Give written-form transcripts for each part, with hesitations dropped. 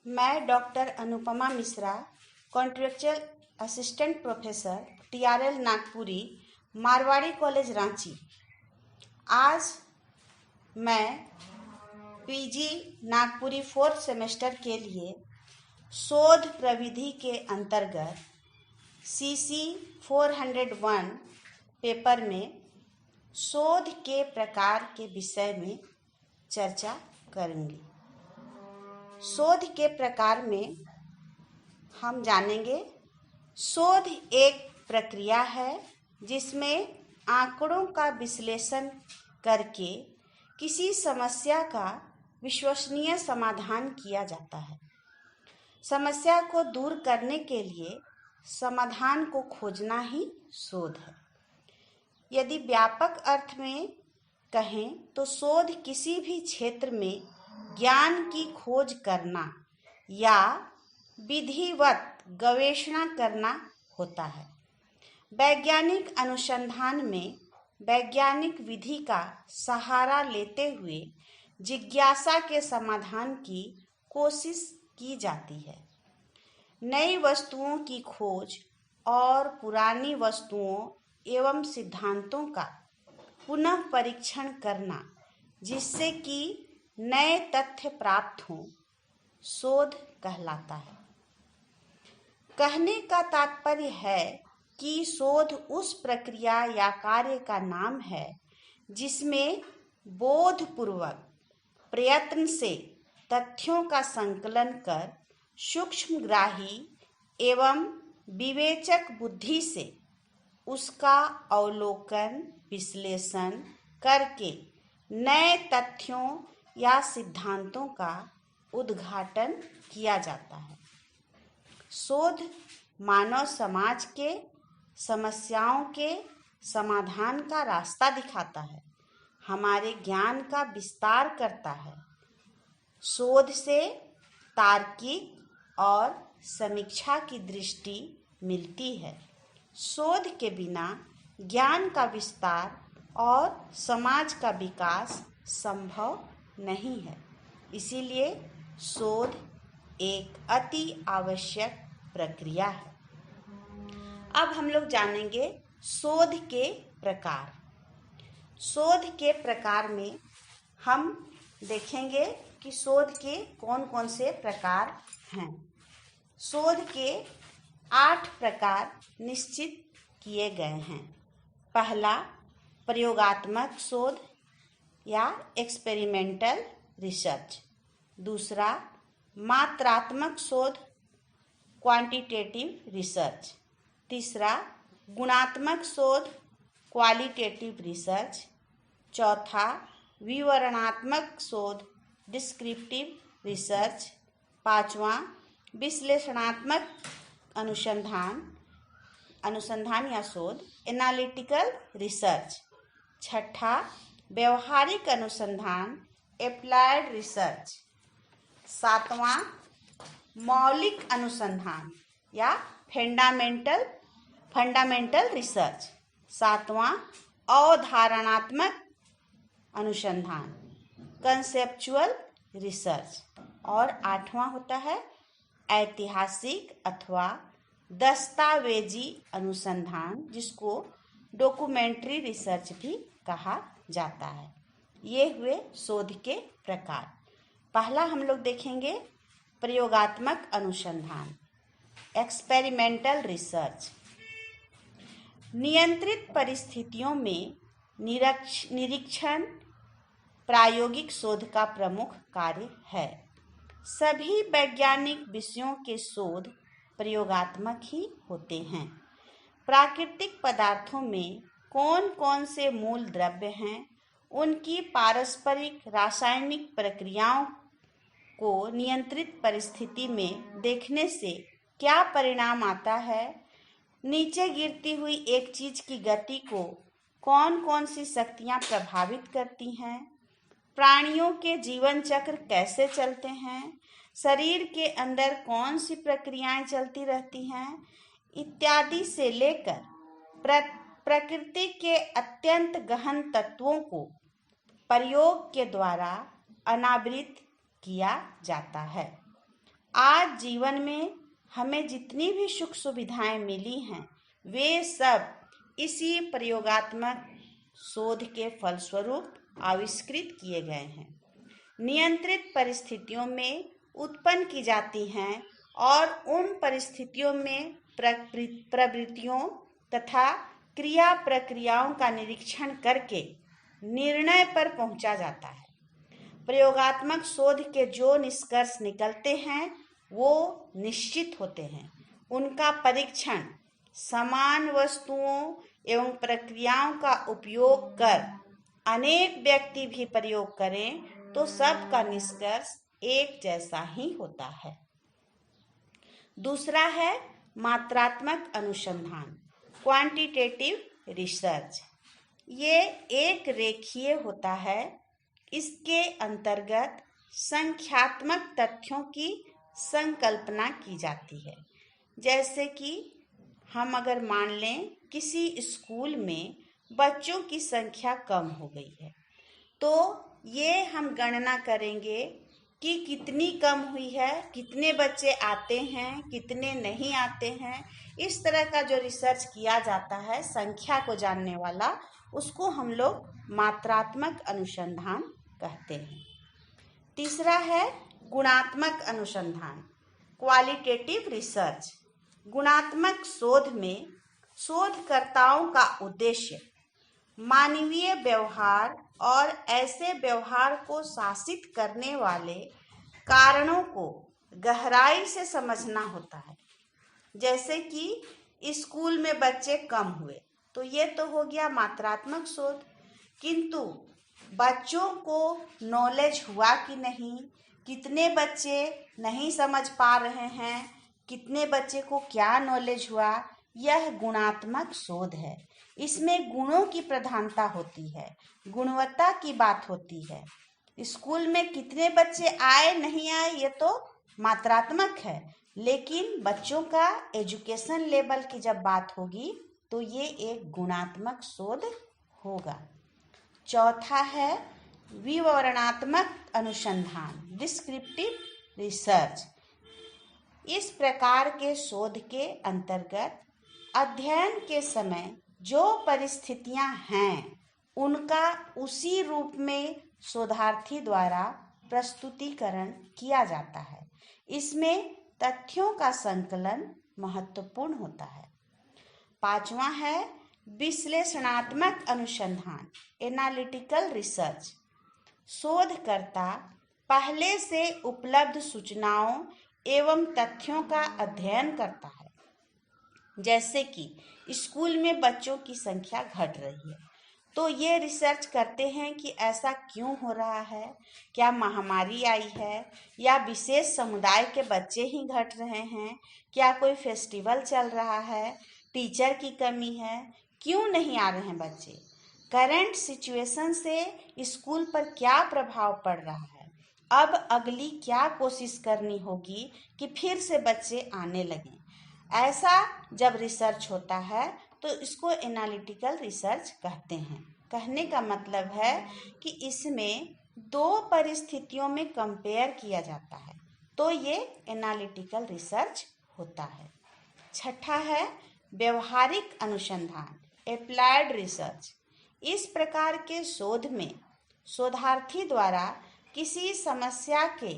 मैं doctor Anupama Mishra, contractual assistant professor, TRL Nagpuri, Marwari college Ranchi. आज मैं PG नागपुरी 4th सेमेस्टर के लिए शोध प्रविधि के अंतर्गत CC 401 पेपर में शोध के प्रकार के विषय में चर्चा करूंगी। शोध के प्रकार में हम जानेंगे, शोध एक प्रक्रिया है जिसमें आंकड़ों का विश्लेषण करके किसी समस्या का विश्वसनीय समाधान किया जाता है। समस्या को दूर करने के लिए समाधान को खोजना ही शोध है। यदि व्यापक अर्थ में कहें तो शोध किसी भी क्षेत्र में ज्ञान की खोज करना या विधिवत गवेषणा करना होता है। वैज्ञानिक अनुसंधान में वैज्ञानिक विधि का सहारा लेते हुए जिज्ञासा के समाधान की कोशिश की जाती है। नई वस्तुओं की खोज और पुरानी वस्तुओं एवं सिद्धांतों का पुनः परीक्षण करना जिससे कि नए तथ्य प्राप्त हों, शोध कहलाता है। कहने का तात्पर्य है कि शोध उस प्रक्रिया या कार्य का नाम है जिसमें बोधपूर्वक प्रयत्न से तथ्यों का संकलन कर सूक्ष्मग्राही एवं विवेचक बुद्धि से उसका अवलोकन विश्लेषण करके नए तथ्यों या सिद्धांतों का उद्घाटन किया जाता है। शोध मानव समाज के समस्याओं के समाधान का रास्ता दिखाता है, हमारे ज्ञान का विस्तार करता है। शोध से तार्किक और समीक्षा की दृष्टि मिलती है। शोध के बिना ज्ञान का विस्तार और समाज का विकास संभव नहीं है। इसीलिए शोध एक अति आवश्यक प्रक्रिया है। अब हम लोग जानेंगे शोध के प्रकार। शोध के प्रकार में हम देखेंगे कि शोध के कौन कौन से प्रकार हैं। शोध के 8 प्रकार निश्चित किए गए हैं। पहला, प्रयोगात्मक शोध या एक्सपेरिमेंटल रिसर्च। दूसरा, मात्रात्मक शोध, क्वांटिटेटिव रिसर्च। तीसरा, गुणात्मक शोध, क्वालिटेटिव रिसर्च। चौथा, विवरणात्मक शोध, डिस्क्रिप्टिव रिसर्च। पांचवा, विश्लेषणात्मक अनुसंधान या शोध, एनालिटिकल रिसर्च। छठा, व्यवहारिक अनुसंधान, एप्लाइड रिसर्च। सातवां, मौलिक अनुसंधान या फंडामेंटल रिसर्च। सातवां, अवधारणात्मक अनुसंधान, कंसेप्चुअल रिसर्च। और आठवां होता है ऐतिहासिक अथवा दस्तावेजी अनुसंधान, जिसको डॉक्यूमेंट्री रिसर्च भी कहा जाता है। ये हुए शोध के प्रकार। पहला हम लोग देखेंगे प्रयोगात्मक अनुसंधान, एक्सपेरिमेंटल रिसर्च। नियंत्रित परिस्थितियों में निरीक्षण प्रायोगिक शोध का प्रमुख कार्य है। सभी वैज्ञानिक विषयों के शोध प्रयोगात्मक ही होते हैं। प्राकृतिक पदार्थों में कौन कौन से मूल द्रव्य हैं, उनकी पारस्परिक रासायनिक प्रक्रियाओं को नियंत्रित परिस्थिति में देखने से क्या परिणाम आता है, नीचे गिरती हुई एक चीज की गति को कौन कौन सी शक्तियां प्रभावित करती हैं, प्राणियों के जीवन चक्र कैसे चलते हैं, शरीर के अंदर कौन सी प्रक्रियाएं चलती रहती हैं, इत्यादि से लेकर प्रकृति के अत्यंत गहन तत्वों को प्रयोग के द्वारा अनावृत किया जाता है। आज जीवन में हमें जितनी भी सुख सुविधाएं मिली हैं वे सब इसी प्रयोगात्मक शोध के फलस्वरूप आविष्कृत किए गए हैं। नियंत्रित परिस्थितियों में उत्पन्न की जाती हैं और उन परिस्थितियों में प्रवृत्तियों तथा क्रिया प्रक्रियाओं का निरीक्षण करके निर्णय पर पहुंचा जाता है। प्रयोगात्मक शोध के जो निष्कर्ष निकलते हैं वो निश्चित होते हैं। उनका परीक्षण समान वस्तुओं एवं प्रक्रियाओं का उपयोग कर अनेक व्यक्ति भी प्रयोग करें तो सबका निष्कर्ष एक जैसा ही होता है। दूसरा है मात्रात्मक अनुसंधान, क्वांटिटेटिव रिसर्च। ये एक रेखीय होता है। इसके अंतर्गत संख्यात्मक तथ्यों की संकल्पना की जाती है। जैसे कि हम अगर मान लें किसी स्कूल में बच्चों की संख्या कम हो गई है तो ये हम गणना करेंगे कि कितनी कम हुई है, कितने बच्चे आते हैं, कितने नहीं आते हैं। इस तरह का जो रिसर्च किया जाता है संख्या को जानने वाला, उसको हम लोग मात्रात्मक अनुसंधान कहते हैं। तीसरा है गुणात्मक अनुसंधान, क्वालिटेटिव रिसर्च। गुणात्मक शोध में शोधकर्ताओं का उद्देश्य मानवीय व्यवहार और ऐसे व्यवहार को शासित करने वाले कारणों को गहराई से समझना होता है। जैसे कि स्कूल में बच्चे कम हुए तो ये तो हो गया मात्रात्मक शोध, किंतु बच्चों को नॉलेज हुआ कि नहीं, कितने बच्चे नहीं समझ पा रहे हैं, कितने बच्चे को क्या नॉलेज हुआ, यह गुणात्मक शोध है। इसमें गुणों की प्रधानता होती है, गुणवत्ता की बात होती है। स्कूल में कितने बच्चे आए नहीं आए ये तो मात्रात्मक है, लेकिन बच्चों का एजुकेशन लेवल की जब बात होगी तो ये एक गुणात्मक शोध होगा। चौथा है विवरणात्मक अनुसंधान, डिस्क्रिप्टिव रिसर्च। इस प्रकार के शोध के अंतर्गत अध्ययन के समय जो परिस्थितियां हैं उनका उसी रूप में शोधार्थी द्वारा प्रस्तुतिकरण किया जाता है। इसमें तथ्यों का संकलन महत्वपूर्ण होता है। पांचवा है विश्लेषणात्मक अनुसंधान, एनालिटिकल रिसर्च। शोधकर्ता पहले से उपलब्ध सूचनाओं एवं तथ्यों का अध्ययन करता है। जैसे कि स्कूल में बच्चों की संख्या घट रही है तो ये रिसर्च करते हैं कि ऐसा क्यों हो रहा है, क्या महामारी आई है या विशेष समुदाय के बच्चे ही घट रहे हैं, क्या कोई फेस्टिवल चल रहा है, टीचर की कमी है, क्यों नहीं आ रहे हैं बच्चे, करंट सिचुएशन से स्कूल पर क्या प्रभाव पड़ रहा है, अब अगली क्या कोशिश करनी होगी कि फिर से बच्चे आने लगें। ऐसा जब रिसर्च होता है तो इसको एनालिटिकल रिसर्च कहते हैं। कहने का मतलब है कि इसमें दो परिस्थितियों में कंपेयर किया जाता है तो ये एनालिटिकल रिसर्च होता है। छठा है व्यवहारिक अनुसंधान, एप्लाइड रिसर्च। इस प्रकार के शोध में शोधार्थी द्वारा किसी समस्या के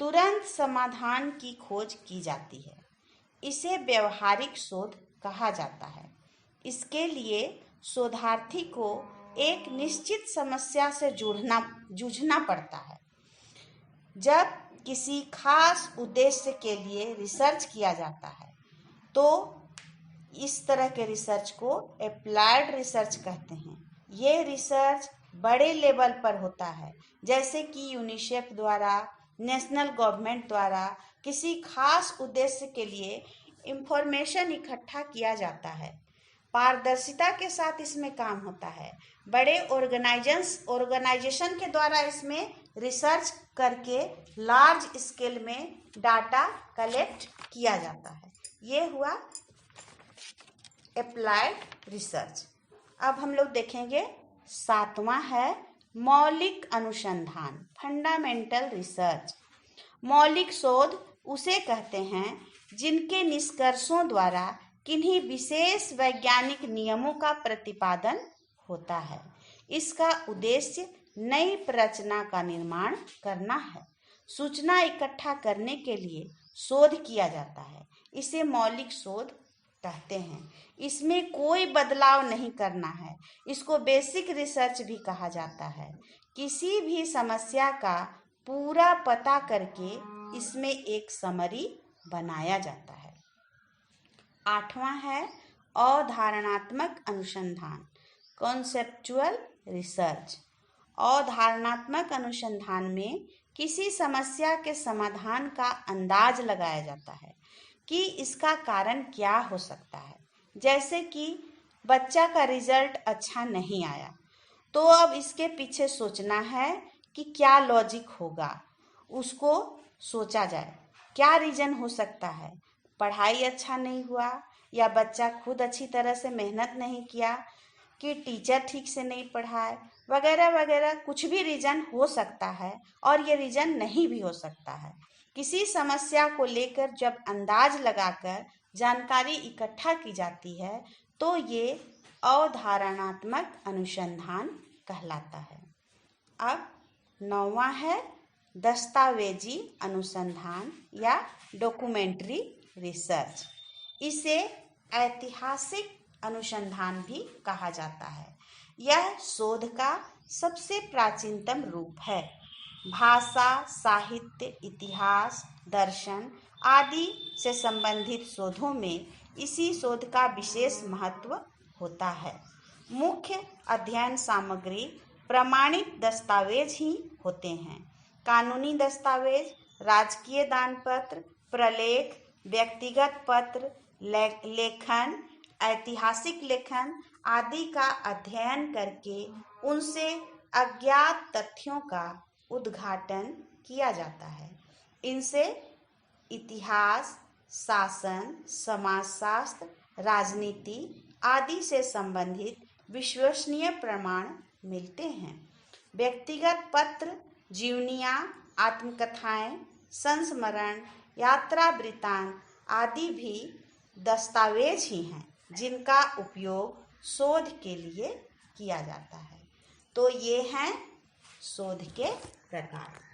तुरंत समाधान की खोज की जाती है। इसे व्यवहारिक शोध कहा जाता है। इसके लिए शोधार्थी को एक निश्चित समस्या से जूझना पड़ता है। जब किसी खास उद्देश्य के लिए रिसर्च किया जाता है तो इस तरह के रिसर्च को एप्लाइड रिसर्च कहते हैं। ये रिसर्च बड़े लेवल पर होता है, जैसे कि यूनिसेफ द्वारा, नेशनल गवर्नमेंट द्वारा किसी खास उद्देश्य के लिए इंफॉर्मेशन इकट्ठा किया जाता है। पारदर्शिता के साथ इसमें काम होता है। बड़े ऑर्गेनाइजेशन के द्वारा इसमें रिसर्च करके लार्ज स्केल में डाटा कलेक्ट किया जाता है। ये हुआ एप्लाइड रिसर्च। अब हम लोग देखेंगे सातवां है मौलिक अनुसंधान, फंडामेंटल रिसर्च। मौलिक शोध उसे कहते हैं जिनके निष्कर्षों द्वारा किन्हीं विशेष वैज्ञानिक नियमों का प्रतिपादन होता है। इसका उद्देश्य नई प्ररचना का निर्माण करना है। सूचना इकट्ठा करने के लिए शोध किया जाता है, इसे मौलिक शोध कहते हैं। इसमें कोई बदलाव नहीं करना है। इसको बेसिक रिसर्च भी कहा जाता है। किसी भी समस्या का पूरा पता करके इसमें एक समरी बनाया जाता है। 8वां है अवधारणात्मक अनुसंधान, कॉन्सेप्चुअल रिसर्च। अवधारणात्मक अनुसंधान में किसी समस्या के समाधान का अंदाज लगाया जाता है कि इसका कारण क्या हो सकता है। जैसे कि बच्चा का रिजल्ट अच्छा नहीं आया, तो अब इसके पीछे सोचना है कि क्या लॉजिक होगा, उसको सोचा जाए क्या रीजन हो सकता है। पढ़ाई अच्छा नहीं हुआ, या बच्चा खुद अच्छी तरह से मेहनत नहीं किया, कि टीचर ठीक से नहीं पढ़ाए, वगैरह वगैरह कुछ भी रीजन हो सकता है, और ये रीजन नहीं भी हो सकता है। किसी समस्या को लेकर जब अंदाज लगाकर जानकारी इकट्ठा की जाती है तो ये अवधारणात्मक अनुसंधान कहलाता है। अब 9वां है दस्तावेजी अनुसंधान या डॉक्यूमेंट्री रिसर्च। इसे ऐतिहासिक अनुसंधान भी कहा जाता है। यह शोध का सबसे प्राचीनतम रूप है। भाषा, साहित्य, इतिहास, दर्शन आदि से संबंधित शोधों में इसी शोध का विशेष महत्व होता है। मुख्य अध्ययन सामग्री प्रमाणित दस्तावेज ही होते हैं। कानूनी दस्तावेज, राजकीय दान पत्र, प्रलेख, व्यक्तिगत पत्र, लेखन, ऐतिहासिक लेखन आदि का अध्ययन करके उनसे अज्ञात तथ्यों का उद्घाटन किया जाता है। इनसे इतिहास, शासन, समाजशास्त्र, राजनीति आदि से संबंधित विश्वसनीय प्रमाण मिलते हैं। व्यक्तिगत पत्र, जीवनियाँ, आत्मकथाएं, संस्मरण, यात्रा वृत्तांत आदि भी दस्तावेज ही हैं जिनका उपयोग शोध के लिए किया जाता है। तो ये हैं शोध के प्रकार।